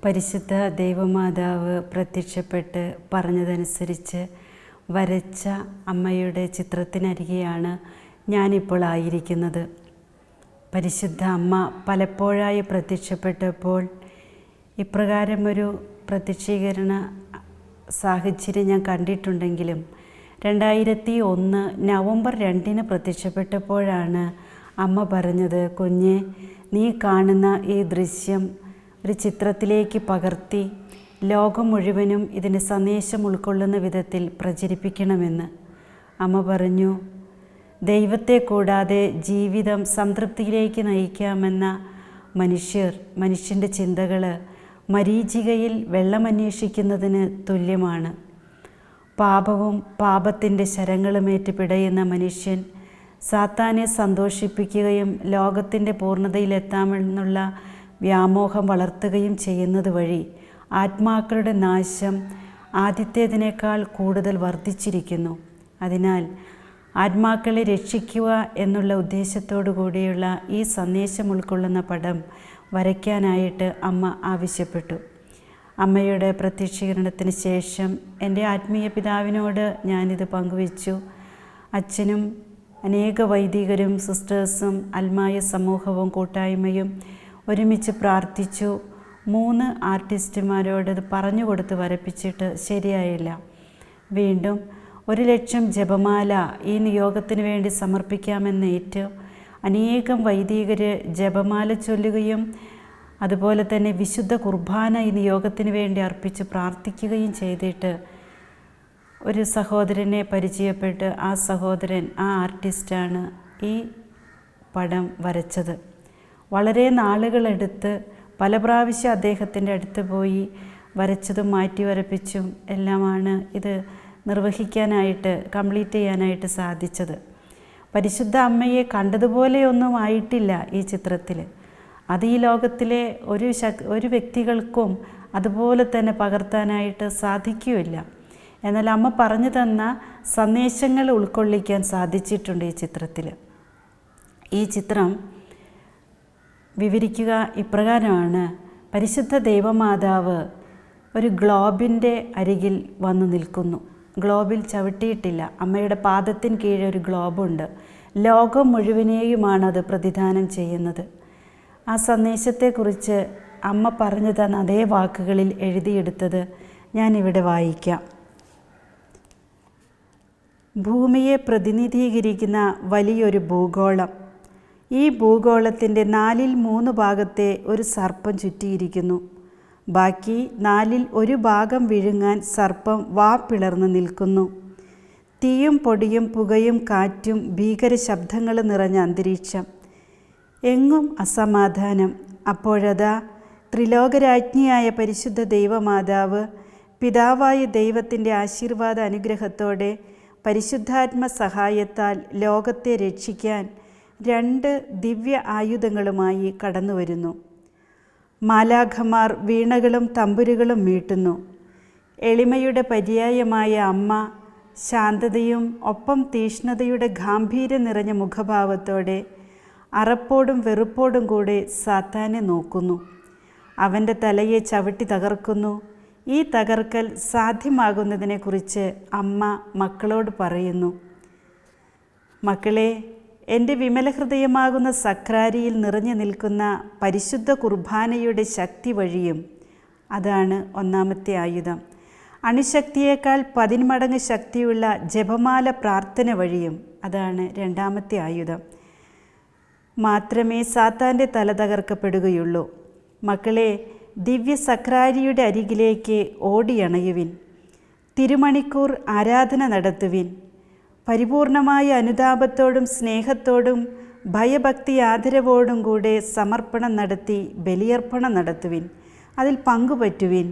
പരിശുദ്ധ ദൈവമാതാവ് പ്രത്യക്ഷപ്പെട്ട് പറഞ്ഞതനുസരിച്ച് വരച്ച അമ്മയുടെ ചിത്രത്തിനരികെയാണ് ഞാനിപ്പോൾ ആയിരിക്കുന്നത്. പരിശുദ്ധ അമ്മ പലപ്പോഴായി പ്രത്യക്ഷപ്പെട്ടപ്പോൾ ഇപ്രകാരമൊരു പ്രത്യക്ഷീകരണ സാഹചര്യം ഞാൻ കണ്ടിട്ടുണ്ടെങ്കിലും 2001 നവംബർ 2 പ്രത്യക്ഷപ്പെട്ടപ്പോഴാണ് അമ്മ പറഞ്ഞത്, കുഞ്ഞെ, നീ കാണുന്ന ഈ ദൃശ്യം ഒരു ചിത്രത്തിലേക്ക് പകർത്തി ലോകം മുഴുവനും ഇതിന് സന്ദേശം ഉൾക്കൊള്ളുന്ന വിധത്തിൽ പ്രചരിപ്പിക്കണമെന്ന്. അമ്മ പറഞ്ഞു, ദൈവത്തെ കൂടാതെ ജീവിതം സംതൃപ്തിയിലേക്ക് നയിക്കാമെന്ന മനുഷ്യൻ്റെ ചിന്തകൾ മരീചികയിൽ വെള്ളമന്വേഷിക്കുന്നതിന് തുല്യമാണ്. പാപവും പാപത്തിൻ്റെ ശരങ്ങളുമേറ്റ് പിടയുന്ന മനുഷ്യൻ സാത്താനെ സന്തോഷിപ്പിക്കുകയും ലോകത്തിൻ്റെ പൂർണ്ണതയിലെത്താമെന്നുള്ള വ്യാമോഹം വളർത്തുകയും ചെയ്യുന്നത് വഴി ആത്മാക്കളുടെ നാശം ആദ്യത്തേതിനേക്കാൾ കൂടുതൽ വർദ്ധിച്ചിരിക്കുന്നു. അതിനാൽ ആത്മാക്കളെ രക്ഷിക്കുക എന്നുള്ള ഉദ്ദേശത്തോടു കൂടിയുള്ള ഈ സന്ദേശം ഉൾക്കൊള്ളുന്ന പടം വരയ്ക്കാനായിട്ട് അമ്മ ആവശ്യപ്പെട്ടു. അമ്മയുടെ പ്രത്യക്ഷീകരണത്തിന് ശേഷം എൻ്റെ ആത്മീയ പിതാവിനോട് ഞാനിത് പങ്കുവച്ചു. അച്ഛനും അനേക വൈദികരും സിസ്റ്റേഴ്സും അൽമായ സമൂഹവും കൂട്ടായ്മയും ഒരുമിച്ച് പ്രാർത്ഥിച്ചു. 3 ആർട്ടിസ്റ്റുമാരോട് ഇത് പറഞ്ഞു കൊടുത്ത് വരപ്പിച്ചിട്ട് ശരിയായില്ല. വീണ്ടും 1,00,000 ജപമാല ഈ നിയോഗത്തിന് വേണ്ടി സമർപ്പിക്കാമെന്നേറ്റ് അനേകം വൈദികർ ജപമാല ചൊല്ലുകയും അതുപോലെ തന്നെ വിശുദ്ധ കുർബാന ഈ നിയോഗത്തിന് വേണ്ടി അർപ്പിച്ച് പ്രാർത്ഥിക്കുകയും ചെയ്തിട്ട് ഒരു സഹോദരനെ പരിചയപ്പെട്ട് ആ സഹോദരൻ, ആ ആർട്ടിസ്റ്റാണ് ഈ പടം വരച്ചത്. വളരെ നാളുകളെടുത്ത് പല പ്രാവശ്യം അദ്ദേഹത്തിൻ്റെ അടുത്ത് പോയി വരച്ചതും മാറ്റി വരപ്പിച്ചും എല്ലാമാണ് ഇത് നിർവഹിക്കാനായിട്ട് കംപ്ലീറ്റ് ചെയ്യാനായിട്ട് സാധിച്ചത്. പരിശുദ്ധ അമ്മയെ കണ്ടതുപോലെയൊന്നും ആയിട്ടില്ല ഈ ചിത്രത്തിൽ. അത് ഈ ലോകത്തിലെ ഒരു വ്യക്തികൾക്കും അതുപോലെ തന്നെ പകർത്താനായിട്ട് സാധിക്കുകയില്ല. എന്നാൽ അമ്മ പറഞ്ഞു തന്ന സന്ദേശങ്ങൾ ഉൾക്കൊള്ളിക്കാൻ സാധിച്ചിട്ടുണ്ട് ഈ ചിത്രത്തിൽ. ഈ ചിത്രം വിവരിക്കുക ഇപ്രകാരമാണ്. പരിശുദ്ധ ദൈവമാതാവ് ഒരു ഗ്ലോബിൻ്റെ അരികിൽ വന്നു നിൽക്കുന്നു. ഗ്ലോബിൽ ചവിട്ടിയിട്ടില്ല. അമ്മയുടെ പാദത്തിന് കീഴെ ഒരു ഗ്ലോബുണ്ട്. ലോകം മുഴുവനെയുമാണ് അത് പ്രതിദാനം ചെയ്യുന്നത്. ആ സന്ദേശത്തെക്കുറിച്ച് അമ്മ പറഞ്ഞു തന്ന അതേ വാക്കുകളിൽ എഴുതിയെടുത്തത് ഞാനിവിടെ വായിക്കാം. ഭൂമിയെ പ്രതിനിധീകരിക്കുന്ന വലിയൊരു ഭൂഗോളം. ഈ ഭൂഗോളത്തിൻ്റെ 3/4 ഭാഗത്തെ ഒരു സർപ്പം ചുറ്റിയിരിക്കുന്നു. ബാക്കി 1/4 ഭാഗം വിഴുങ്ങാൻ സർപ്പം വാ പിളർന്ന് നിൽക്കുന്നു. തീയും പൊടിയും പുകയും കാറ്റും ഭീകര ശബ്ദങ്ങൾ നിറഞ്ഞ അന്തരീക്ഷം. എങ്ങും അസമാധാനം. അപ്പോഴതാ ത്രിലോകരാജ്ഞിയായ പരിശുദ്ധ ദൈവമാതാവ് പിതാവായ ദൈവത്തിൻ്റെ ആശീർവാദ അനുഗ്രഹത്തോടെ പരിശുദ്ധാത്മ സഹായത്താൽ ലോകത്തെ രക്ഷിക്കാൻ 2 ദിവ്യ ആയുധങ്ങളുമായി കടന്നു വരുന്നു. മാലാഖമാർ വീണകളും തമ്പുരുകളും മീട്ടുന്നു. എളിമയുടെ പര്യായമായ അമ്മ ശാന്തതയും ഒപ്പം തീഷ്ണതയുടെ ഗാംഭീര്യം നിറഞ്ഞ മുഖഭാവത്തോടെ അറപ്പോടും വെറുപ്പോടും കൂടെ സാത്താനെ നോക്കുന്നു. അവൻ്റെ തലയെ ചവിട്ടി തകർക്കുന്നു. ഈ തകർക്കൽ സാധ്യമാകുന്നതിനെക്കുറിച്ച് അമ്മ മക്കളോട് പറയുന്നു. മക്കളെ, എൻ്റെ വിമലഹൃദയമാകുന്ന സക്രാരിയിൽ നിറഞ്ഞു നിൽക്കുന്ന പരിശുദ്ധ കുർബാനയുടെ ശക്തി വഴിയും, അതാണ് 1ാമത്തെ ആയുധം, അണുശക്തിയേക്കാൾ 10 മടങ്ങ് ശക്തിയുള്ള ജപമാല പ്രാർത്ഥന വഴിയും, അതാണ് 2ാമത്തെ ആയുധം, മാത്രമേ സാത്താൻ്റെ തല തകർക്കപ്പെടുകയുള്ളൂ. മക്കളെ, ദിവ്യ സക്രാരിയുടെ അരികിലേക്ക് ഓടിയണയുവിൻ. തിരുമണിക്കൂർ ആരാധന നടത്തുവിൻ. പരിപൂർണമായ അനുതാപത്തോടും സ്നേഹത്തോടും ഭയഭക്തി ആദരവോടും കൂടെ സമർപ്പണം നടത്തി ബലിയർപ്പണം നടത്തുവിൻ. അതിൽ പങ്കുപറ്റുവിൻ.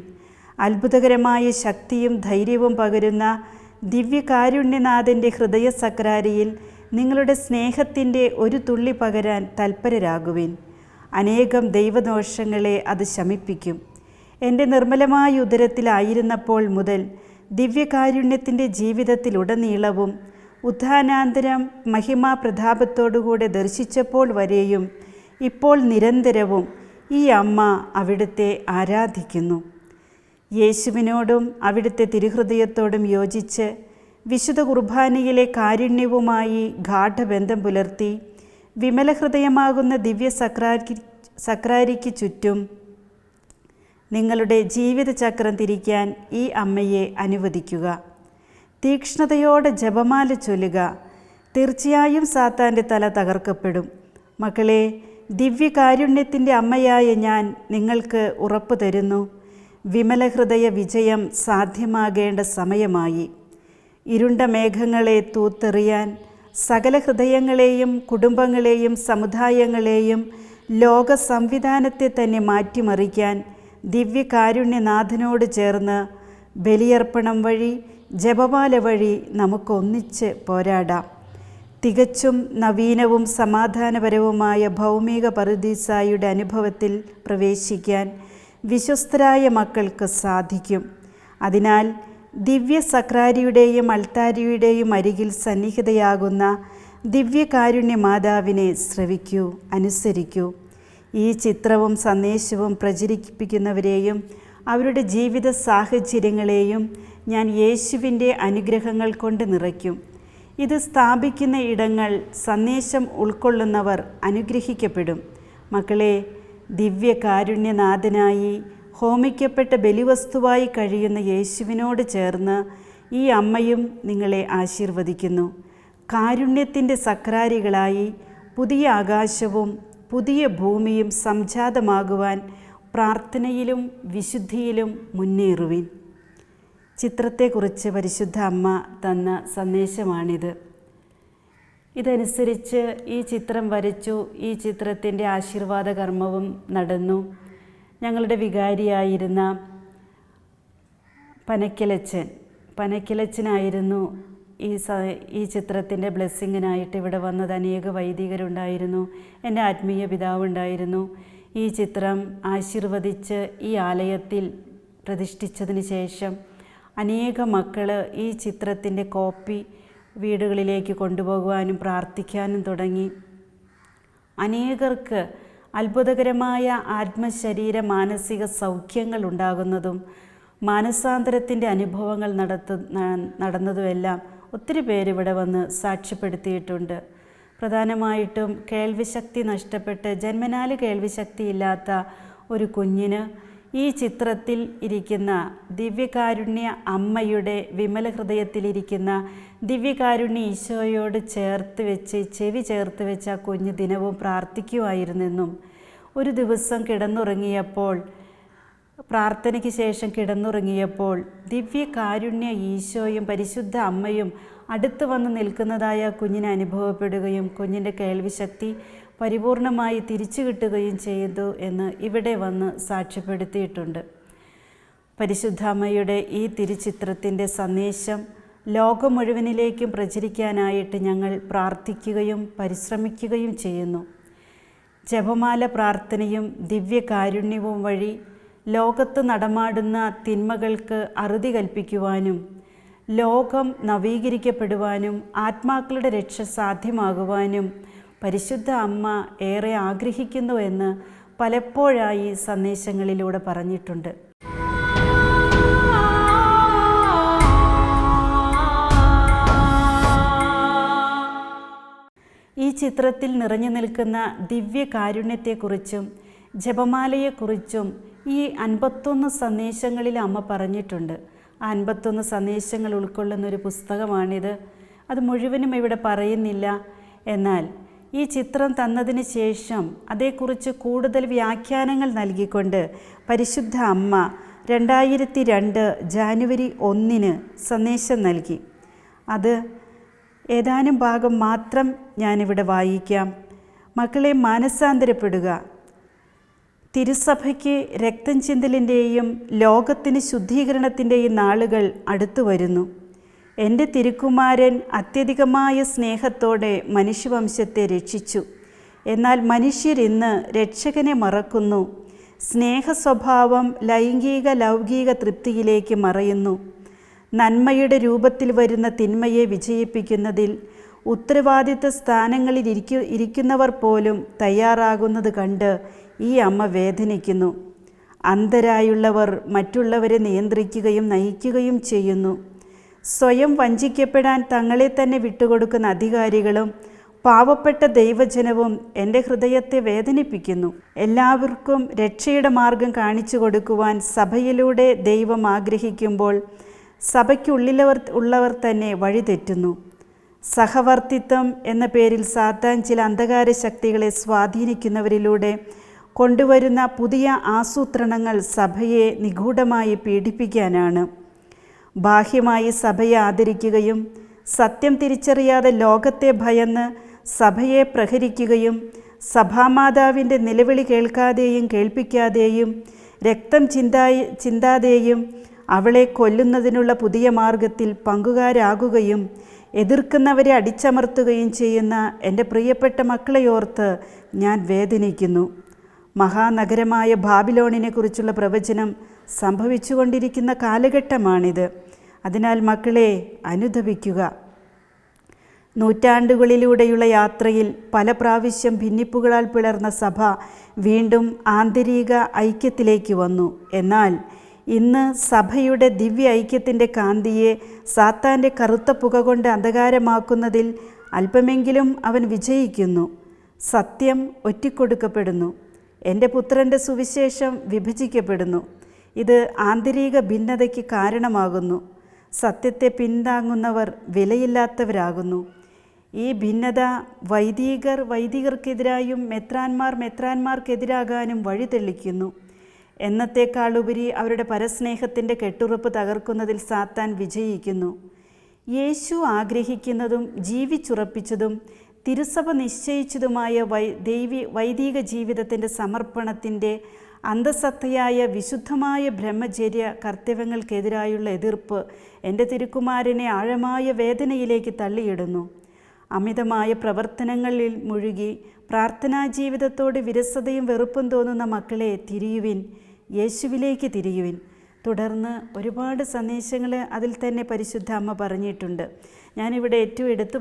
അത്ഭുതകരമായ ശക്തിയും ധൈര്യവും പകരുന്ന ദിവ്യകാരുണ്യനാഥൻ്റെ ഹൃദയ സക്രാരിയിൽ നിങ്ങളുടെ സ്നേഹത്തിൻ്റെ ഒരു തുള്ളി പകരാൻ തൽപരരാകുവിൻ. അനേകം ദൈവദോഷങ്ങളെ അത് ശമിപ്പിക്കും. എൻ്റെ നിർമ്മലമായ ഉദരത്തിലായിരുന്നപ്പോൾ മുതൽ ദിവ്യകാരുണ്യത്തിൻ്റെ ജീവിതത്തിലുടനീളവും ഉത്ഥാനാന്തരം മഹിമാ പ്രതാപത്തോടുകൂടെ ദർശിച്ചപ്പോൾ വരെയും ഇപ്പോൾ നിരന്തരവും ഈ അമ്മ അവിടുത്തെ ആരാധിക്കുന്നു. യേശുവിനോടും അവിടുത്തെ തിരുഹൃദയത്തോടും യോജിച്ച് വിശുദ്ധ കുർബാനയിലെ കാരുണ്യവുമായി ഗാഠബന്ധം പുലർത്തി വിമലഹൃദയമാകുന്ന ദിവ്യ സക്രാരിക്ക് ചുറ്റും നിങ്ങളുടെ ജീവിതചക്രം തിരിക്കാൻ ഈ അമ്മയെ അനുവദിക്കുക. തീക്ഷ്ണതയോടെ ജപമാല ചൊല്ലുക. തീർച്ചയായും സാത്താൻ്റെ തല തകർക്കപ്പെടും. മക്കളെ, ദിവ്യകാരുണ്യത്തിൻ്റെ അമ്മയായ ഞാൻ നിങ്ങൾക്ക് ഉറപ്പു തരുന്നു, വിമലഹൃദയ വിജയം സാധ്യമാകേണ്ട സമയമായി. ഇരുണ്ട മേഘങ്ങളെ തൂത്തെറിയാൻ, സകല ഹൃദയങ്ങളെയും കുടുംബങ്ങളെയും സമുദായങ്ങളെയും ലോക സംവിധാനത്തെ തന്നെ മാറ്റിമറിക്കാൻ ദിവ്യകാരുണ്യനാഥനോട് ചേർന്ന് ബലിയർപ്പണം വഴി, ജപമാല വഴി നമുക്കൊന്നിച്ച് പോരാടാം. തികച്ചും നവീനവും സമാധാനപരവുമായ ഭൗമിക പറുദീസായുടെ അനുഭവത്തിൽ പ്രവേശിക്കാൻ വിശ്വസ്തരായ മക്കൾക്ക് സാധിക്കും. അതിനാൽ ദിവ്യ സക്രാരിയുടെയും അൾത്താരിയുടെയും അരികിൽ സന്നിഹിതയാകുന്ന ദിവ്യകാരുണ്യ മാതാവിനെ ശ്രവിക്കൂ, അനുസരിക്കൂ. ഈ ചിത്രവും സന്ദേശവും പ്രചരിപ്പിക്കുന്നവരെയും അവരുടെ ജീവിത സാഹചര്യങ്ങളെയും ഞാൻ യേശുവിൻ്റെ അനുഗ്രഹങ്ങൾ കൊണ്ട് നിറയ്ക്കും. ഇത് സ്ഥാപിക്കുന്ന ഇടങ്ങൾ സന്ദേശം ഉൾക്കൊള്ളുന്നവർ അനുഗ്രഹിക്കപ്പെടും. മക്കളെ, ദിവ്യകാരുണ്യനാഥനായി ഹോമിക്കപ്പെട്ട ബലിവസ്തുവായി കഴിയുന്ന യേശുവിനോട് ചേർന്ന് ഈ അമ്മയും നിങ്ങളെ ആശീർവദിക്കുന്നു. കാരുണ്യത്തിൻ്റെ സക്രാരികളായി പുതിയ ആകാശവും പുതിയ ഭൂമിയും സംജാതമാകുവാൻ പ്രാർത്ഥനയിലും വിശുദ്ധിയിലും മുന്നേറുവിൻ. ചിത്രത്തെക്കുറിച്ച് പരിശുദ്ധ അമ്മ തന്ന സന്ദേശമാണിത്. ഇതനുസരിച്ച് ഈ ചിത്രം വരച്ചു. ഈ ചിത്രത്തിൻ്റെ ആശീർവാദ കർമ്മവും നടന്നു. ഞങ്ങളുടെ വികാരിയായിരുന്ന പനക്കിലച്ചനായിരുന്നു ഈ ചിത്രത്തിൻ്റെ ബ്ലെസ്സിങ്ങിനായിട്ട് ഇവിടെ വന്നത്. അനേക വൈദികരുണ്ടായിരുന്നു, എൻ്റെ ആത്മീയ പിതാവുണ്ടായിരുന്നു. ഈ ചിത്രം ആശീർവദിച്ച് ഈ ആലയത്തിൽ പ്രതിഷ്ഠിച്ചതിന് ശേഷം അനേക മക്കൾ ഈ ചിത്രത്തിൻ്റെ കോപ്പി വീടുകളിലേക്ക് കൊണ്ടുപോകുവാനും പ്രാർത്ഥിക്കാനും തുടങ്ങി. അനേകർക്ക് അത്ഭുതകരമായ ആത്മശരീര മാനസിക സൗഖ്യങ്ങൾ ഉണ്ടാകുന്നതും മാനസാന്തരത്തിൻ്റെ അനുഭവങ്ങൾ നടന്നതുമെല്ലാം ഒത്തിരി പേരിവിടെ വന്ന് സാക്ഷ്യപ്പെടുത്തിയിട്ടുണ്ട്. പ്രധാനമായിട്ടും കേൾവിശക്തി നഷ്ടപ്പെട്ട് ജന്മനാല് കേൾവിശക്തിയില്ലാത്ത ഒരു കുഞ്ഞിന് ഈ ചിത്രത്തിൽ ഇരിക്കുന്ന ദിവ്യകാരുണ്യ അമ്മയുടെ വിമല ഹൃദയത്തിലിരിക്കുന്ന ദിവ്യകാരുണ്യ ഈശോയോട് ചെവി ചേർത്ത് വെച്ച് ആ കുഞ്ഞ് ദിനവും പ്രാർത്ഥിക്കുമായിരുന്നെന്നും ഒരു ദിവസം പ്രാർത്ഥനയ്ക്ക് ശേഷം കിടന്നുറങ്ങിയപ്പോൾ ദിവ്യകാരുണ്യ ഈശോയും പരിശുദ്ധ അമ്മയും അടുത്ത് വന്ന് നിൽക്കുന്നതായ കുഞ്ഞിന് അനുഭവപ്പെടുകയും കുഞ്ഞിൻ്റെ കേൾവിശക്തി പരിപൂർണമായി തിരിച്ചു കിട്ടുകയും ചെയ്തു എന്ന് ഇവിടെ വന്ന് സാക്ഷ്യപ്പെടുത്തിയിട്ടുണ്ട്. പരിശുദ്ധ അമ്മയുടെ ഈ തിരുച്ചിത്രത്തിൻ്റെ സന്ദേശം ലോകം മുഴുവനിലേക്കും പ്രചരിക്കാനായിട്ട് ഞങ്ങൾ പ്രാർത്ഥിക്കുകയും പരിശ്രമിക്കുകയും ചെയ്യുന്നു. ജപമാല പ്രാർത്ഥനയും ദിവ്യകാരുണ്യവും വഴി ലോകത്ത് നടമാടുന്ന തിന്മകൾക്ക് അറുതി കൽപ്പിക്കുവാനും ലോകം നവീകരിക്കപ്പെടുവാനും ആത്മാക്കളുടെ രക്ഷ സാധ്യമാകുവാനും പരിശുദ്ധ അമ്മ ഏറെ ആഗ്രഹിക്കുന്നു എന്ന് പലപ്പോഴായി സന്ദേശങ്ങളിലൂടെ പറഞ്ഞിട്ടുണ്ട്. ഈ ചിത്രത്തിൽ നിറഞ്ഞു നിൽക്കുന്ന ദിവ്യകാരുണ്യത്തെക്കുറിച്ചും ജപമാലയെക്കുറിച്ചും ഈ 51 സന്ദേശങ്ങളിൽ അമ്മ പറഞ്ഞിട്ടുണ്ട്. ആ 51 സന്ദേശങ്ങൾ ഉൾക്കൊള്ളുന്നൊരു പുസ്തകമാണിത്. അത് മുഴുവനും ഇവിടെ പറയുന്നില്ല. എന്നാൽ ഈ ചിത്രം തന്നതിന് ശേഷം അതേക്കുറിച്ച് കൂടുതൽ വ്യാഖ്യാനങ്ങൾ നൽകിക്കൊണ്ട് പരിശുദ്ധ അമ്മ 2002 ജാനുവരി 1 സന്ദേശം നൽകി. അത് ഏതാനും ഭാഗം മാത്രം ഞാനിവിടെ വായിക്കാം. മക്കളെ, മാനസാന്തരപ്പെടുക. തിരുസഭയ്ക്ക് രക്തം ചിന്തലിൻ്റെയും ലോകത്തിന് ശുദ്ധീകരണത്തിൻ്റെയും നാളുകൾ അടുത്തു വരുന്നു. എൻ്റെ തിരുക്കുമാരൻ അത്യധികമായ സ്നേഹത്തോടെ മനുഷ്യവംശത്തെ രക്ഷിച്ചു. എന്നാൽ മനുഷ്യരിന്ന് രക്ഷകനെ മറക്കുന്നു. സ്നേഹസ്വഭാവം ലൗകിക തൃപ്തിയിലേക്ക് മറയുന്നു. നന്മയുടെ രൂപത്തിൽ വരുന്ന തിന്മയെ വിജയിപ്പിക്കുന്നതിൽ ഉത്തരവാദിത്ത സ്ഥാനങ്ങളിൽ ഇരിക്കുന്നവർ പോലും തയ്യാറാകുന്നത് കണ്ട് ഈ അമ്മ വേദനിക്കുന്നു. അന്ധരായുള്ളവർ മറ്റുള്ളവരെ നിയന്ത്രിക്കുകയും നയിക്കുകയും ചെയ്യുന്നു. സ്വയം വഞ്ചിക്കപ്പെടാൻ തങ്ങളെ തന്നെ വിട്ടുകൊടുക്കുന്ന അധികാരികളും പാവപ്പെട്ട ദൈവജനവും എൻ്റെ ഹൃദയത്തെ വേദനിപ്പിക്കുന്നു. എല്ലാവർക്കും രക്ഷയുടെ മാർഗം കാണിച്ചു കൊടുക്കുവാൻ സഭയിലൂടെ ദൈവം ആഗ്രഹിക്കുമ്പോൾ സഭയ്ക്കുള്ളിലുള്ളവർ തന്നെ വഴിതെറ്റുന്നു. സഹവർത്തിത്വം എന്ന പേരിൽ സാത്താൻ ചില അന്ധകാര ശക്തികളെ സ്വാധീനിക്കുന്നവരിലൂടെ കൊണ്ടുവരുന്ന പുതിയ ആസൂത്രണങ്ങൾ സഭയെ നിഗൂഢമായി പീഡിപ്പിക്കാനാണ്. ബാഹ്യമായി സഭയെ ആദരിക്കുകയും സത്യം തിരിച്ചറിയാതെ ലോകത്തെ ഭയന്ന് സഭയെ പ്രഹരിക്കുകയും സഭാമാതാവിൻ്റെ നിലവിളി കേൾക്കാതെയും കേൾപ്പിക്കാതെയും രക്തം ചിന്താതെയും അവളെ കൊല്ലുന്നതിനുള്ള പുതിയ മാർഗത്തിൽ പങ്കുകാരാകുകയും എതിർക്കുന്നവരെ അടിച്ചമർത്തുകയും ചെയ്യുന്ന എൻ്റെ പ്രിയപ്പെട്ട മക്കളെ ഓർത്ത് ഞാൻ വേദനിക്കുന്നു. മഹാനഗരമായ ബാബിലോണിനെക്കുറിച്ചുള്ള പ്രവചനം സംഭവിച്ചുകൊണ്ടിരിക്കുന്ന കാലഘട്ടമാണിത്. അതിനാൽ മക്കളെ അനുദപിക്കുക. നൂറ്റാണ്ടുകളിലൂടെയുള്ള യാത്രയിൽ പല പ്രാവശ്യം ഭിന്നിപ്പുകളാൽ പിളർന്ന സഭ വീണ്ടും ആന്തരിക ഐക്യത്തിലേക്ക് വന്നു. എന്നാൽ ഇന്ന് സഭയുടെ ദിവ്യ ഐക്യത്തിൻ്റെ കാന്തിയെ സാത്താൻ്റെ കറുത്ത പുക കൊണ്ട് അന്ധകാരമാക്കുന്നതിൽ അല്പമെങ്കിലും അവൻ വിജയിക്കുന്നു. സത്യം ഒറ്റിക്കൊടുക്കപ്പെടുന്നു. എൻ്റെ പുത്രൻ്റെ സുവിശേഷം വിഭജിക്കപ്പെടുന്നു. ഇത് ആന്തരിക ഭിന്നതയ്ക്ക് കാരണമാകുന്നു. സത്യത്തെ പിന്താങ്ങുന്നവർ വിലയില്ലാത്തവരാകുന്നു. ഈ ഭിന്നത വൈദികർക്കെതിരായും മെത്രാന്മാർക്കെതിരാകാനും വഴിതെളിക്കുന്നു. എന്നത്തേക്കാളുപരി അവരുടെ പരസ്നേഹത്തിൻ്റെ കെട്ടുറപ്പ് തകർക്കുന്നതിൽ സാത്താൻ വിജയിക്കുന്നു. യേശു ആഗ്രഹിക്കുന്നതും ജീവിച്ചുറപ്പിച്ചതും തിരുസഭ നിശ്ചയിച്ചതുമായ വൈദിക ജീവിതത്തിൻ്റെ സമർപ്പണത്തിൻ്റെ അന്തസത്തയായ വിശുദ്ധമായ ബ്രഹ്മചര്യ കർത്തവ്യങ്ങൾക്കെതിരായുള്ള എതിർപ്പ് എൻ്റെ തിരുക്കുമാരനെ ആഴമായ വേദനയിലേക്ക് തള്ളിയിടുന്നു. അമിതമായ പ്രവർത്തനങ്ങളിൽ മുഴുകി പ്രാർത്ഥനാ ജീവിതത്തോട് വിരസതയും വെറുപ്പും തോന്നുന്ന മക്കളെ തിരിയുവിൻ, യേശുവിലേക്ക് തിരിയുവിൻ. തുടർന്ന് ഒരുപാട് സന്ദേശങ്ങൾ അതിൽ തന്നെ പരിശുദ്ധ അമ്മ പറഞ്ഞിട്ടുണ്ട്. ഞാനിവിടെ ഏറ്റവും എടുത്തു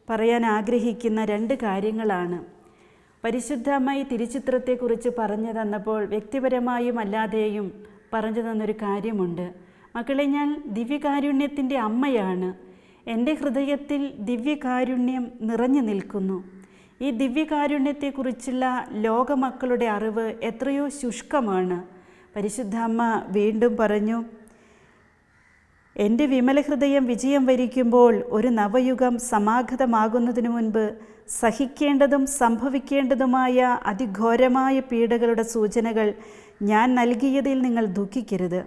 പറയാൻ ആഗ്രഹിക്കുന്ന 2 കാര്യങ്ങളാണ്. പരിശുദ്ധ അമ്മ ഈ തിരുച്ചിത്രത്തെക്കുറിച്ച് പറഞ്ഞു തന്നപ്പോൾ വ്യക്തിപരമായും അല്ലാതെയും പറഞ്ഞു തന്നൊരു കാര്യമുണ്ട്. മക്കളെ, ഞാൻ ദിവ്യകാരുണ്യത്തിൻ്റെ അമ്മയാണ്. എൻ്റെ ഹൃദയത്തിൽ ദിവ്യകാരുണ്യം നിറഞ്ഞു നിൽക്കുന്നു. ഈ ദിവ്യകാരുണ്യത്തെക്കുറിച്ചുള്ള ലോകമക്കളുടെ അറിവ് എത്രയോ ശുഷ്കമാണ്. പരിശുദ്ധ അമ്മ വീണ്ടും പറഞ്ഞു, എൻ്റെ വിമല ഹൃദയം വിജയം വരിക്കുമ്പോൾ ഒരു നവയുഗം സമാഗതമാകുന്നതിനു മുൻപ് സഹിക്കേണ്ടതും സംഭവിക്കേണ്ടതുമായ അതിഘോരമായ പീഡകളുടെ സൂചനകൾ ഞാൻ നൽകിയതിൽ നിങ്ങൾ ദുഃഖിക്കരുത്.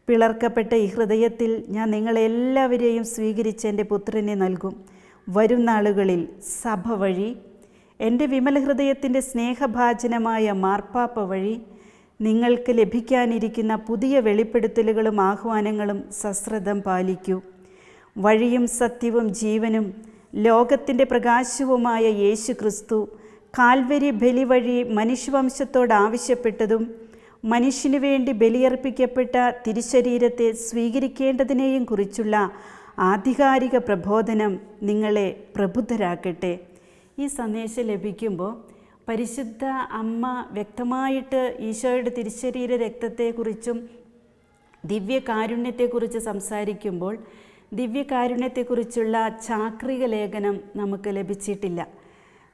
പിളർക്കപ്പെട്ട ഈ ഹൃദയത്തിൽ ഞാൻ നിങ്ങളെല്ലാവരെയും സ്വീകരിച്ച് എൻ്റെ പുത്രനെ നൽകും. വരും നാളുകളിൽ സഭ വഴി, എൻ്റെ വിമല ഹൃദയത്തിൻ്റെ സ്നേഹഭാജനമായ മാർപ്പാപ്പ വഴി നിങ്ങൾക്ക് ലഭിക്കാനിരിക്കുന്ന പുതിയ വെളിപ്പെടുത്തലുകളും ആഹ്വാനങ്ങളും സശ്രദ്ധം പാലിക്കൂ. വഴിയും സത്യവും ജീവനും ലോകത്തിൻ്റെ പ്രകാശവുമായ യേശു ക്രിസ്തു കാൽവരി ബലി വഴി മനുഷ്യവംശത്തോട് ആവശ്യപ്പെട്ടതും മനുഷ്യനു വേണ്ടി ബലിയർപ്പിക്കപ്പെട്ട തിരുശരീരത്തെ സ്വീകരിക്കേണ്ടതിനെയും കുറിച്ചുള്ള ആധികാരിക പ്രബോധനം നിങ്ങളെ പ്രബുദ്ധരാക്കട്ടെ. ഈ സന്ദേശം ലഭിക്കുമ്പോൾ പരിശുദ്ധ അമ്മ വ്യക്തമായിട്ട് ഈശോയുടെ തിരുശരീര രക്തത്തെക്കുറിച്ചും ദിവ്യകാരുണ്യത്തെക്കുറിച്ച് സംസാരിക്കുമ്പോൾ ദിവ്യകാരുണ്യത്തെക്കുറിച്ചുള്ള ചാക്രിക ലേഖനം നമുക്ക് ലഭിച്ചിട്ടില്ല.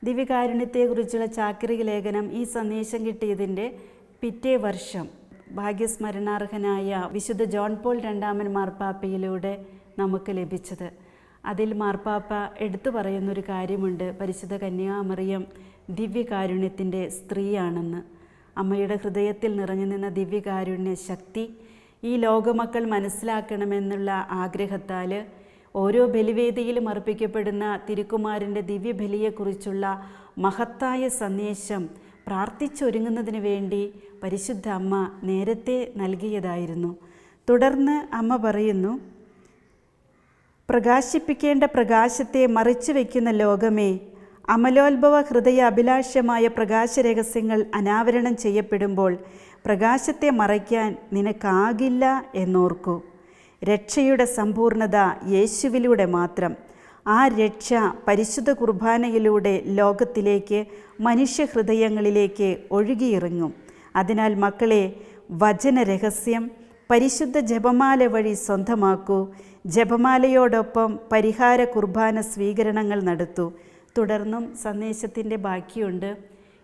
ദിവ്യകാരുണ്യത്തെക്കുറിച്ചുള്ള ചാക്രിക ലേഖനം ഈ സന്ദേശം കിട്ടിയതിൻ്റെ പിറ്റേ വർഷം ഭാഗ്യസ്മരണാർഹനായ വിശുദ്ധ ജോൺ പോൾ രണ്ടാമൻ മാർപ്പാപ്പയിലൂടെ നമുക്ക് ലഭിച്ചത്. അതിൽ മാർപ്പാപ്പ എടുത്തു പറയുന്നൊരു കാര്യമുണ്ട്. പരിശുദ്ധ കന്യാമറിയം ദിവ്യകാരുണ്യത്തിൻ്റെ സ്ത്രീയാണെന്ന്. അമ്മയുടെ ഹൃദയത്തിൽ നിറഞ്ഞു നിന്ന ദിവ്യകാരുണ്യ ശക്തി ഈ ലോകമക്കൾ മനസ്സിലാക്കണമെന്നുള്ള ആഗ്രഹത്താൽ ഓരോ ബലിവേദിയിലും അർപ്പിക്കപ്പെടുന്ന തിരുക്കുമാരൻ്റെ ദിവ്യബലിയെക്കുറിച്ചുള്ള മഹത്തായ സന്ദേശം പ്രാർത്ഥിച്ചൊരുങ്ങുന്നതിന് വേണ്ടി പരിശുദ്ധ അമ്മ നേരത്തെ നൽകിയതായിരുന്നു. തുടർന്ന് അമ്മ പറയുന്നു, പ്രകാശിപ്പിക്കേണ്ട പ്രകാശത്തെ മറച്ചു വയ്ക്കുന്ന ലോകമേ, അമലോത്ഭവ ഹൃദയ അഭിലാഷമായ പ്രകാശരഹസ്യങ്ങൾ അനാവരണം ചെയ്യപ്പെടുമ്പോൾ പ്രകാശത്തെ മറയ്ക്കാൻ നിനക്കാകില്ല എന്നോർക്കൂ. രക്ഷയുടെ സമ്പൂർണത യേശുവിലൂടെ മാത്രം. ആ രക്ഷ പരിശുദ്ധ കുർബാനയിലൂടെ ലോകത്തിലേക്ക്, മനുഷ്യഹൃദയങ്ങളിലേക്ക് ഒഴുകിയിറങ്ങും. അതിനാൽ മക്കളെ, വചനരഹസ്യം പരിശുദ്ധ ജപമാല വഴി സ്വന്തമാക്കൂ. ജപമാലയോടൊപ്പം പരിഹാര കുർബാന സ്വീകരണങ്ങൾ നടത്തൂ. തുടർന്നും സന്ദേശത്തിൻ്റെ ബാക്കിയുണ്ട്.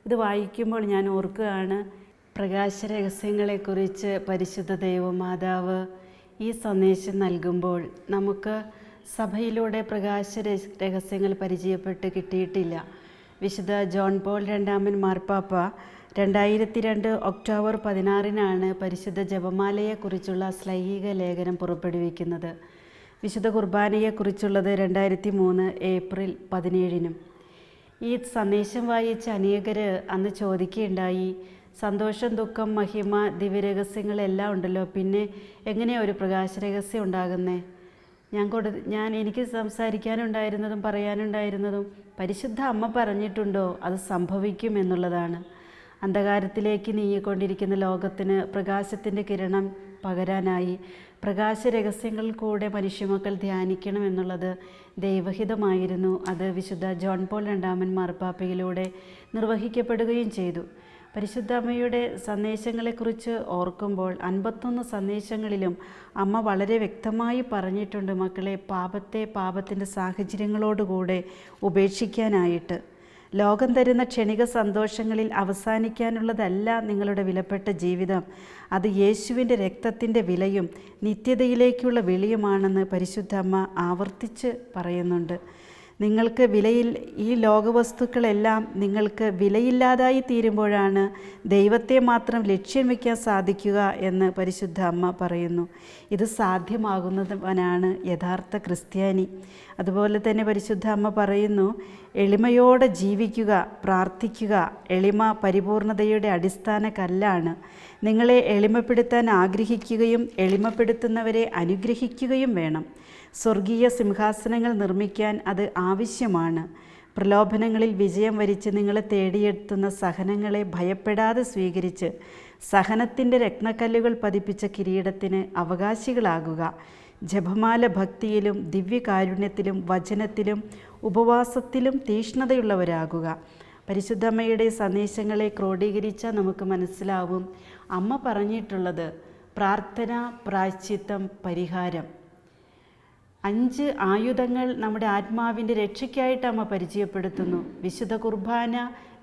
ഇത് വായിക്കുമ്പോൾ ഞാൻ ഓർക്കുകയാണ്, പ്രകാശരഹസ്യങ്ങളെക്കുറിച്ച് പരിശുദ്ധ ദൈവമാതാവ് ഈ സന്ദേശം നൽകുമ്പോൾ നമുക്ക് സഭയിലൂടെ രഹസ്യങ്ങൾ പരിചയപ്പെട്ട് കിട്ടിയിട്ടില്ല. വിശുദ്ധ ജോൺ പോൾ രണ്ടാമൻ മാർപ്പാപ്പ 2002 ഒക്ടോബർ 16 പരിശുദ്ധ ജപമാലയെക്കുറിച്ചുള്ള ശ്ലൈഹിക ലേഖനം പുറപ്പെടുവിക്കുന്നത്. വിശുദ്ധ കുർബാനയെക്കുറിച്ചുള്ളത് 2003 ഏപ്രിൽ 17. ഈ സന്ദേശം വായിച്ച അനേകർ അന്ന് ചോദിക്കുകയുണ്ടായി, സന്തോഷം, ദുഃഖം, മഹിമ, ദിവ്യരഹസ്യങ്ങളെല്ലാം ഉണ്ടല്ലോ, പിന്നെ എങ്ങനെയാണ് ഒരു പ്രകാശരഹസ്യം ഉണ്ടാകുന്നത്? എനിക്ക് സംസാരിക്കാനുണ്ടായിരുന്നതും പറയാനുണ്ടായിരുന്നതും പരിശുദ്ധ അമ്മ പറഞ്ഞിട്ടുണ്ടോ അത് സംഭവിക്കും എന്നുള്ളതാണ്. അന്ധകാരത്തിലേക്ക് നീങ്ങിക്കൊണ്ടിരിക്കുന്ന ലോകത്തിന് പ്രകാശത്തിൻ്റെ കിരണം പകരാനായി പ്രകാശരഹസ്യങ്ങളിൽ കൂടെ മനുഷ്യമക്കൾ ധ്യാനിക്കണം എന്നുള്ളത് ദൈവഹിതമായിരുന്നു. അത് വിശുദ്ധ ജോൺ പോൾ രണ്ടാമൻ മാർപ്പാപ്പയിലൂടെ നിർവഹിക്കപ്പെടുകയും ചെയ്തു. പരിശുദ്ധ അമ്മയുടെ സന്ദേശങ്ങളെക്കുറിച്ച് ഓർക്കുമ്പോൾ 51 സന്ദേശങ്ങളിലും അമ്മ വളരെ വ്യക്തമായി പറഞ്ഞിട്ടുണ്ട്, മക്കളെ, പാപത്തിൻ്റെ സാഹചര്യങ്ങളോടുകൂടെ ഉപേക്ഷിക്കാനായിട്ട്. ലോകം തരുന്ന ക്ഷണിക സന്തോഷങ്ങളിൽ അവസാനിക്കാനുള്ളതല്ല നിങ്ങളുടെ വിലപ്പെട്ട ജീവിതം. അത് യേശുവിൻ്റെ രക്തത്തിൻ്റെ വിലയും നിത്യതയിലേക്കുള്ള വിളിയുമാണെന്ന് പരിശുദ്ധ അമ്മ ആവർത്തിച്ച് പറയുന്നുണ്ട്. ഈ ലോകവസ്തുക്കളെല്ലാം നിങ്ങൾക്ക് വിലയില്ലാതായി തീരുമ്പോഴാണ് ദൈവത്തെ മാത്രം ലക്ഷ്യം വയ്ക്കാൻ സാധിക്കുക എന്ന് പരിശുദ്ധ അമ്മ പറയുന്നു. ഇത് സാധ്യമാകുന്നവനാണ് യഥാർത്ഥ ക്രിസ്ത്യാനി. അതുപോലെ തന്നെ പരിശുദ്ധ അമ്മ പറയുന്നു, എളിമയോടെ ജീവിക്കുക, പ്രാർത്ഥിക്കുക. എളിമ പരിപൂർണതയുടെ അടിസ്ഥാന കല്ലാണ്. നിങ്ങളെ എളിമപ്പെടുത്താൻ ആഗ്രഹിക്കുകയും എളിമപ്പെടുത്തുന്നവരെ അനുഗ്രഹിക്കുകയും വേണം. സ്വർഗീയ സിംഹാസനങ്ങൾ നിർമ്മിക്കാൻ അത് ആവശ്യമാണ്. പ്രലോഭനങ്ങളിൽ വിജയം വരിച്ച് നിങ്ങളെ തേടിയെത്തുന്ന സഹനങ്ങളെ ഭയപ്പെടാതെ സ്വീകരിച്ച് സഹനത്തിൻ്റെ രത്നക്കല്ലുകൾ പതിപ്പിച്ച കിരീടത്തിന് അവകാശികളാകുക. ജപമാല ഭക്തിയിലും ദിവ്യകാരുണ്യത്തിലും വചനത്തിലും ഉപവാസത്തിലും തീഷ്ണതയുള്ളവരാകുക. പരിശുദ്ധമ്മയുടെ സന്ദേശങ്ങളെ ക്രോഡീകരിച്ചാൽ നമുക്ക് മനസ്സിലാവും അമ്മ പറഞ്ഞിട്ടുള്ളത് പ്രാർത്ഥന, പ്രായശ്ചിത്തം, പരിഹാരം. 5 ആയുധങ്ങൾ നമ്മുടെ ആത്മാവിൻ്റെ രക്ഷയ്ക്കായിട്ട് അമ്മ പരിചയപ്പെടുത്തുന്നു. വിശുദ്ധ കുർബാന,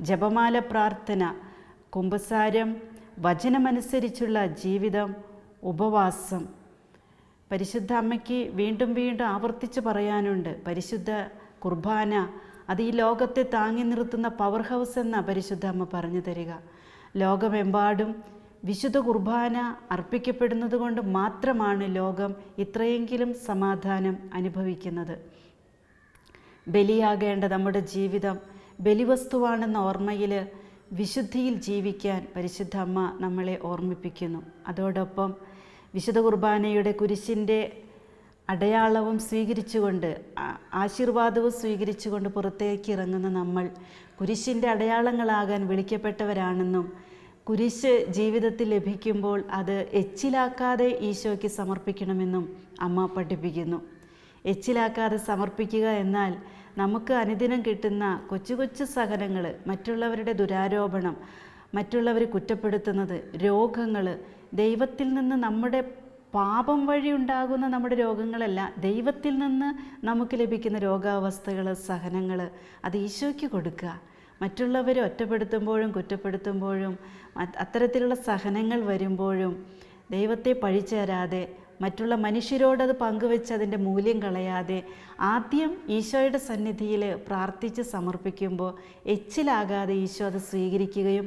ജപമാല, പ്രാർത്ഥന, കുമ്പസാരം, വചനമനുസരിച്ചുള്ള ജീവിതം, ഉപവാസം. പരിശുദ്ധ അമ്മയ്ക്ക് വീണ്ടും വീണ്ടും ആവർത്തിച്ച് പറയാനുണ്ട്. പരിശുദ്ധ കുർബാന അത് ഈ ലോകത്തെ താങ്ങി നിർത്തുന്ന പവർ ഹൗസ് എന്ന പരിശുദ്ധ അമ്മ പറഞ്ഞു തരിക. ലോകമെമ്പാടും വിശുദ്ധ കുർബാന അർപ്പിക്കപ്പെടുന്നത് കൊണ്ട് മാത്രമാണ് ലോകം ഇത്രയെങ്കിലും സമാധാനം അനുഭവിക്കുന്നത്. ബലിയാകേണ്ട നമ്മുടെ ജീവിതം ബലിവസ്തുവാണെന്ന ഓർമ്മയിൽ വിശുദ്ധിയിൽ ജീവിക്കാൻ പരിശുദ്ധ അമ്മ നമ്മളെ ഓർമ്മിപ്പിക്കുന്നു. അതോടൊപ്പം വിശുദ്ധ കുർബാനയുടെ കുരിശിൻ്റെ അടയാളവും സ്വീകരിച്ചുകൊണ്ട്, ആശീർവാദവും സ്വീകരിച്ചുകൊണ്ട് പുറത്തേക്ക് ഇറങ്ങുന്ന നമ്മൾ കുരിശിൻ്റെ അടയാളങ്ങളാകാൻ വിളിക്കപ്പെട്ടവരാണെന്നും കുരിശ് ജീവിതത്തിൽ ലഭിക്കുമ്പോൾ അത് എച്ചിലാക്കാതെ ഈശോയ്ക്ക് സമർപ്പിക്കണമെന്നും അമ്മ പഠിപ്പിക്കുന്നു. എച്ചിലാക്കാതെ സമർപ്പിക്കുക എന്നാൽ നമുക്ക് അനുദിനം കിട്ടുന്ന കൊച്ചു കൊച്ചു സഹനങ്ങൾ, മറ്റുള്ളവരുടെ ദുരാരോപണം, മറ്റുള്ളവർ കുറ്റപ്പെടുത്തുന്നത്, രോഗങ്ങൾ, ദൈവത്തിൽ നിന്ന് നമ്മുടെ പാപം വഴി ഉണ്ടാകുന്ന നമ്മുടെ രോഗങ്ങളല്ല, ദൈവത്തിൽ നിന്ന് നമുക്ക് ലഭിക്കുന്ന രോഗാവസ്ഥകൾ, സഹനങ്ങൾ, അത് ഈശോയ്ക്ക് കൊടുക്കുക. മറ്റുള്ളവരെ ഒറ്റപ്പെടുത്തുമ്പോഴും കുറ്റപ്പെടുത്തുമ്പോഴും അത്തരത്തിലുള്ള സഹനങ്ങൾ വരുമ്പോഴും ദൈവത്തെ പഴിച്ചേരാതെ, മറ്റുള്ള മനുഷ്യരോടത് പങ്കുവെച്ച് അതിൻ്റെ മൂല്യം കളയാതെ ആദ്യം ഈശോയുടെ സന്നിധിയിൽ പ്രാർത്ഥിച്ച് സമർപ്പിക്കുമ്പോൾ എച്ചിലാകാതെ ഈശോ അത് സ്വീകരിക്കുകയും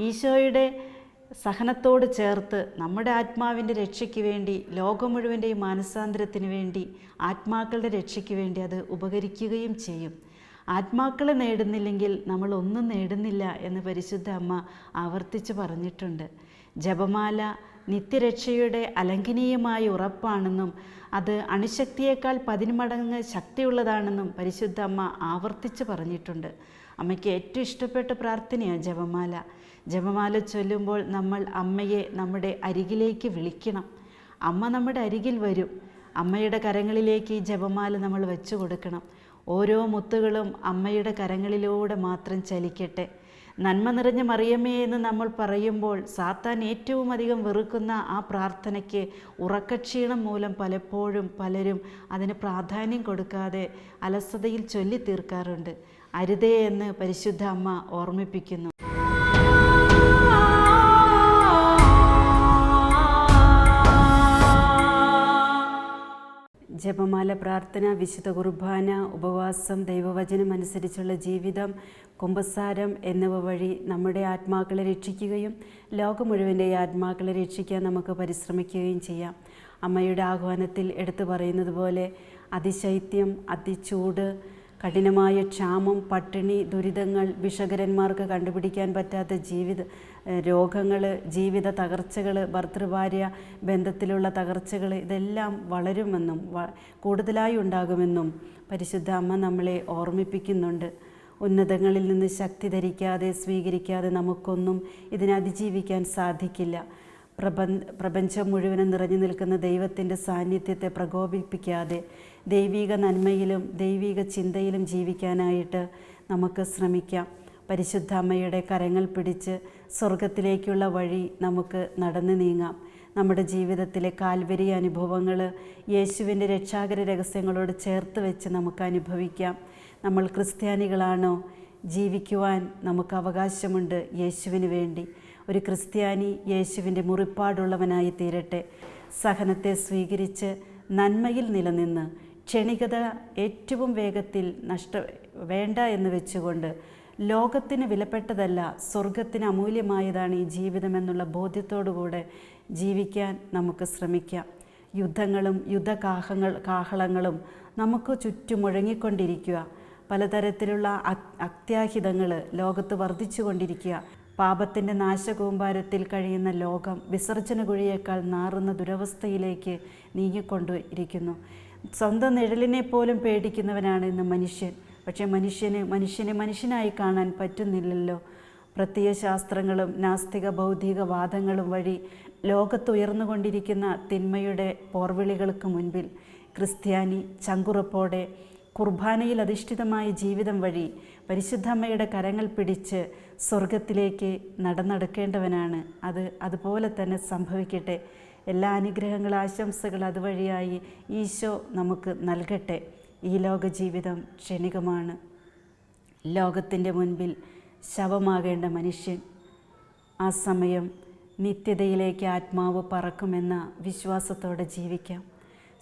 ഈശോയുടെ സഹനത്തോട് ചേർത്ത് നമ്മുടെ ആത്മാവിൻ്റെ രക്ഷയ്ക്ക് വേണ്ടി, ലോകം മുഴുവൻ്റെയും മാനസാന്തരത്തിന് വേണ്ടി, ആത്മാക്കളുടെ രക്ഷയ്ക്ക് വേണ്ടി അത് ഉപകരിക്കുകയും ചെയ്യും. ആത്മാക്കളെ നേടുന്നില്ലെങ്കിൽ നമ്മൾ ഒന്നും നേടുന്നില്ല എന്ന് പരിശുദ്ധ അമ്മ ആവർത്തിച്ച് പറഞ്ഞിട്ടുണ്ട്. ജപമാല നിത്യരക്ഷയുടെ അലംഘനീയമായ ഉറപ്പാണെന്നും അത് അണുശക്തിയേക്കാൾ 10 മടങ്ങ് ശക്തിയുള്ളതാണെന്നും പരിശുദ്ധ അമ്മ ആവർത്തിച്ച് പറഞ്ഞിട്ടുണ്ട്. അമ്മയ്ക്ക് ഏറ്റവും ഇഷ്ടപ്പെട്ട പ്രാർത്ഥനയാണ് ജപമാല. ജപമാല ചൊല്ലുമ്പോൾ നമ്മൾ അമ്മയെ നമ്മുടെ അരികിലേക്ക് വിളിക്കണം. അമ്മ നമ്മുടെ അരികിൽ വരും. അമ്മയുടെ കരങ്ങളിലേക്ക് ഈ ജപമാല നമ്മൾ വെച്ചു കൊടുക്കണം. ഓരോ മുത്തുകളും അമ്മയുടെ കരങ്ങളിലൂടെ മാത്രം ചലിക്കട്ടെ. നന്മ നിറഞ്ഞ മറിയമേ എന്ന് നമ്മൾ പറയുമ്പോൾ സാത്താൻ ഏറ്റവും അധികം വെറുക്കുന്ന ആ പ്രാർത്ഥനയ്ക്ക് ഉറക്കക്ഷീണം മൂലം പലപ്പോഴും പലരും അതിന് പ്രാധാന്യം കൊടുക്കാതെ അലസതയിൽ ചൊല്ലി തീർക്കാറുണ്ട്. അരുതേ എന്ന് പരിശുദ്ധ അമ്മ ഓർമ്മിപ്പിക്കുന്നു. ജപമാല പ്രാർത്ഥന, വിശുദ്ധ കുർബാന, ഉപവാസം, ദൈവവചനം അനുസരിച്ചുള്ള ജീവിതം, കുമ്പസാരം എന്നിവ വഴി നമ്മുടെ ആത്മാക്കളെ രക്ഷിക്കുകയും ലോകം മുഴുവൻ്റെ ആത്മാക്കളെ രക്ഷിക്കാൻ നമുക്ക് പരിശ്രമിക്കുകയും ചെയ്യാം. അമ്മയുടെ ആഹ്വാനത്തിൽ എടുത്തു പറയുന്നത് പോലെ അതിശൈത്യം, അതിചൂട്, കഠിനമായ ക്ഷാമം, പട്ടിണി, ദുരിതങ്ങൾ, വിഷകരന്മാർക്ക് കണ്ടുപിടിക്കാൻ പറ്റാത്ത രോഗങ്ങൾ, ജീവിത തകർച്ചകൾ, ഭർതൃഭാര്യ ബന്ധത്തിലുള്ള തകർച്ചകൾ, ഇതെല്ലാം വളരുമെന്നും കൂടുതലായി ഉണ്ടാകുമെന്നും പരിശുദ്ധ അമ്മ നമ്മളെ ഓർമ്മിപ്പിക്കുന്നുണ്ട്. ഉന്നതങ്ങളിൽ നിന്ന് ശക്തി ധരിക്കാതെ സ്വീകരിക്കാതെ നമുക്കൊന്നും ഇതിനെ അതിജീവിക്കാൻ സാധിക്കില്ല. പ്രപഞ്ചം മുഴുവനും നിറഞ്ഞു നിൽക്കുന്ന ദൈവത്തിൻ്റെ സാന്നിധ്യത്തെ പ്രകോപിപ്പിക്കാതെ ദൈവിക നന്മയിലും ദൈവിക ചിന്തയിലും ജീവിക്കാനായിട്ട് നമുക്ക് ശ്രമിക്കാം. പരിശുദ്ധ അമ്മയുടെ കരങ്ങൾ പിടിച്ച് സ്വർഗത്തിലേക്കുള്ള വഴി നമുക്ക് നടന്നു നീങ്ങാം. നമ്മുടെ ജീവിതത്തിലെ കാൽവരി അനുഭവങ്ങൾ യേശുവിൻ്റെ രക്ഷാകര രഹസ്യങ്ങളോട് ചേർത്ത് വെച്ച് നമുക്ക് അനുഭവിക്കാം. നമ്മൾ ക്രിസ്ത്യാനികളാണോ? ജീവിക്കുവാൻ നമുക്ക് അവകാശമുണ്ട് യേശുവിന് വേണ്ടി. ഒരു ക്രിസ്ത്യാനി യേശുവിൻ്റെ മുറിപ്പാടുള്ളവനായി തീരട്ടെ. സഹനത്തെ സ്വീകരിച്ച് നന്മയിൽ നിലനിന്ന് ക്ഷണികത ഏറ്റവും വേഗത്തിൽ വേണ്ട എന്ന് വെച്ചുകൊണ്ട് ലോകത്തിന് വിലപ്പെട്ടതല്ല, സ്വർഗത്തിന് അമൂല്യമായതാണ് ഈ ജീവിതമെന്നുള്ള ബോധ്യത്തോടുകൂടെ ജീവിക്കാൻ നമുക്ക് ശ്രമിക്കാം. യുദ്ധങ്ങളും കാഹളങ്ങളും നമുക്ക് ചുറ്റും മുഴങ്ങിക്കൊണ്ടിരിക്കുക. പലതരത്തിലുള്ള അത്യാഹിതങ്ങൾ ലോകത്ത് വർദ്ധിച്ചു കൊണ്ടിരിക്കുക. പാപത്തിൻ്റെ നാശകൂമ്പാരത്തിൽ കഴിയുന്ന ലോകം വിസർജന കുഴിയേക്കാൾ നാറുന്ന ദുരവസ്ഥയിലേക്ക് നീങ്ങിക്കൊണ്ടിരിക്കുന്നു. സ്വന്തം നിഴലിനെ പോലും പേടിക്കുന്നവനാണ് ഇന്ന് മനുഷ്യൻ. പക്ഷേ മനുഷ്യനെ മനുഷ്യനായി കാണാൻ പറ്റുന്നില്ലല്ലോ. പ്രത്യയശാസ്ത്രങ്ങളും നാസ്തിക ഭൗതിക വാദങ്ങളും വഴി ലോകത്തുയർന്നുകൊണ്ടിരിക്കുന്ന തിന്മയുടെ പോർവിളികൾക്ക് മുൻപിൽ ക്രിസ്ത്യാനി ചങ്കുറപ്പോടെ കുർബാനയിൽ അധിഷ്ഠിതമായ ജീവിതം വഴി പരിശുദ്ധമ്മയുടെ കരങ്ങൾ പിടിച്ച് സ്വർഗത്തിലേക്ക് നടന്നെടുക്കേണ്ടവനാണ്. അതുപോലെ തന്നെ സംഭവിക്കട്ടെ. എല്ലാ അനുഗ്രഹങ്ങളും ആശംസകൾ അതുവഴിയായി ഈശോ നമുക്ക് നൽകട്ടെ. ഈ ലോക ജീവിതം ക്ഷണികമാണ്. ലോകത്തിൻ്റെ മുൻപിൽ ശവമാകേണ്ട മനുഷ്യൻ ആ സമയം നിത്യതയിലേക്ക് ആത്മാവ് പറക്കുമെന്ന വിശ്വാസത്തോടെ ജീവിക്കാം.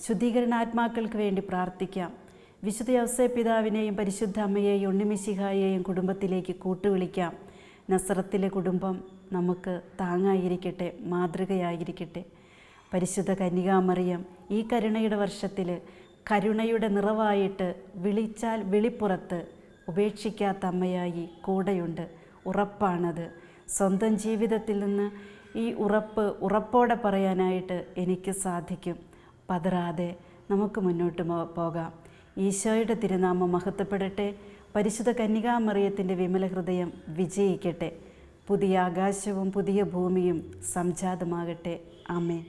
ശുദ്ധീകരണാത്മാക്കൾക്ക് വേണ്ടി പ്രാർത്ഥിക്കാം. വിശുദ്ധ യൗസേപ്പ് പിതാവിനെയും പരിശുദ്ധ അമ്മയെയും ഉണ്ണിമിശിഹായെയും കുടുംബത്തിലേക്ക് കൂട്ടുവിളിക്കാം. നസറത്തിലെ കുടുംബം നമുക്ക് താങ്ങായിരിക്കട്ടെ, മാതൃകയായിരിക്കട്ടെ. പരിശുദ്ധ കന്യകാമറിയം ഈ കരുണയുടെ വർഷത്തിൽ കരുണയുടെ നിറവായിട്ട് വിളിച്ചാൽ വിളിപ്പുറത്ത് ഉപേക്ഷിക്കാത്ത അമ്മയായി കൂടെയുണ്ട്. ഉറപ്പാണത്. സ്വന്തം ജീവിതത്തിൽ നിന്ന് ഈ ഉറപ്പോടെ പറയാനായിട്ട് എനിക്ക് സാധിക്കും. പതറാതെ നമുക്ക് മുന്നോട്ട് പോകാം. ഈശോയുടെ തിരുനാമം മഹത്വപ്പെടട്ടെ. പരിശുദ്ധ കന്യകാമറിയത്തിൻ്റെ വിമല ഹൃദയം വിജയിക്കട്ടെ. പുതിയ ആകാശവും പുതിയ ഭൂമിയും സംജാതമാകട്ടെ. ആമേൻ.